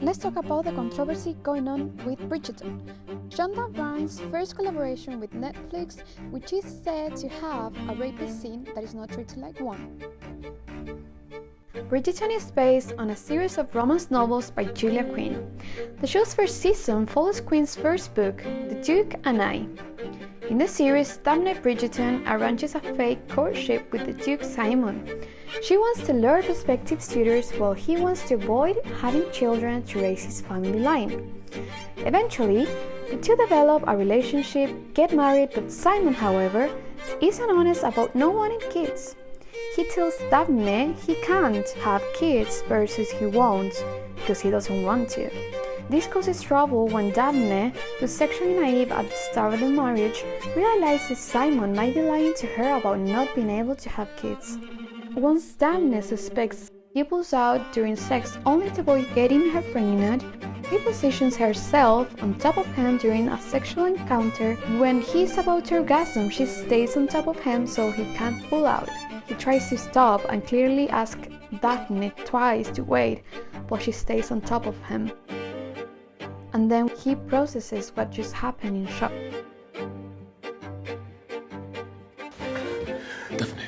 Let's talk about the controversy going on with Bridgerton, Shonda Rhimes' first collaboration with Netflix, which is said to have a rapist scene that is not treated like one. Bridgerton is based on a series of romance novels by Julia Quinn. The show's first season follows Quinn's first book, The Duke and I. In the series, Daphne Bridgerton arranges a fake courtship with the Duke Simon. She wants to lure prospective suitors while he wants to avoid having children to raise his family line. Eventually, the two develop a relationship, get married, but Simon, however, isn't honest about not wanting kids. He tells Daphne he can't have kids versus he won't because he doesn't want to. This causes trouble when Daphne, who's sexually naive at the start of the marriage, realizes Simon might be lying to her about not being able to have kids. Once Daphne suspects he pulls out during sex only to avoid getting her pregnant, she positions herself on top of him during a sexual encounter. When he's about to orgasm, she stays on top of him so he can't pull out. He tries to stop and clearly asks Daphne twice to wait, but she stays on top of him. And then he processes what just happened in shock. Daphne.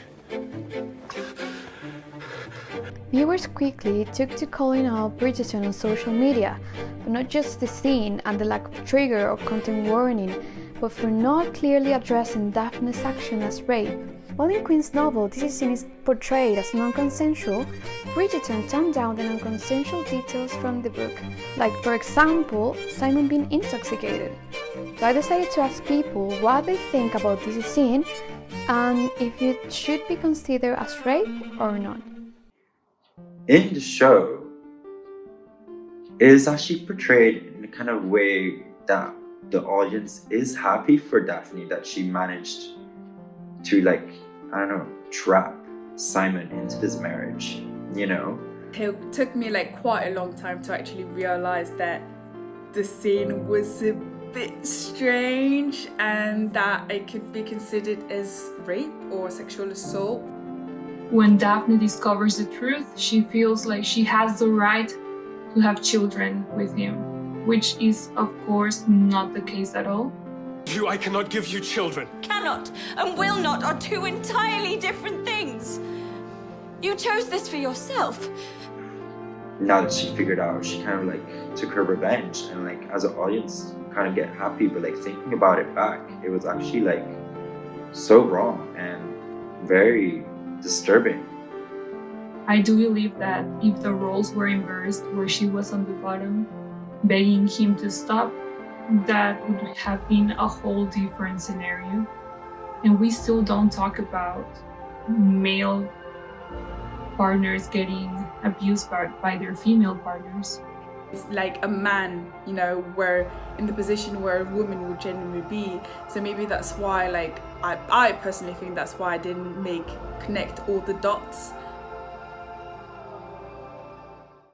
Viewers quickly took to calling out Bridgerton on social media, but not just the scene and the lack of trigger or content warning, but for not clearly addressing Daphne's action as rape. While in Quinn's novel this scene is portrayed as non-consensual, Bridgerton toned down the non-consensual details from the book, like for example, Simon being intoxicated. So I decided to ask people what they think about this scene and if it should be considered as rape or not. In the show, it is actually portrayed in a kind of way that the audience is happy for Daphne that she managed to trap Simon into this marriage, you know? It took me quite a long time to actually realize that the scene was a bit strange and that it could be considered as rape or sexual assault. When Daphne discovers the truth, she feels like she has the right to have children with him, which is of course not the case at all. I cannot give you children. Cannot and will not are two entirely different things. You chose this for yourself. Now that she figured out, she kind of took her revenge and as an audience kind of get happy, but thinking about it back, it was actually so wrong and very disturbing. I do believe that if the roles were inversed, where she was on the bottom, begging him to stop, that would have been a whole different scenario. And we still don't talk about male partners getting abused by their female partners. It's like a man, where in the position where a woman would genuinely be. So maybe that's why, I personally think that's why I didn't connect all the dots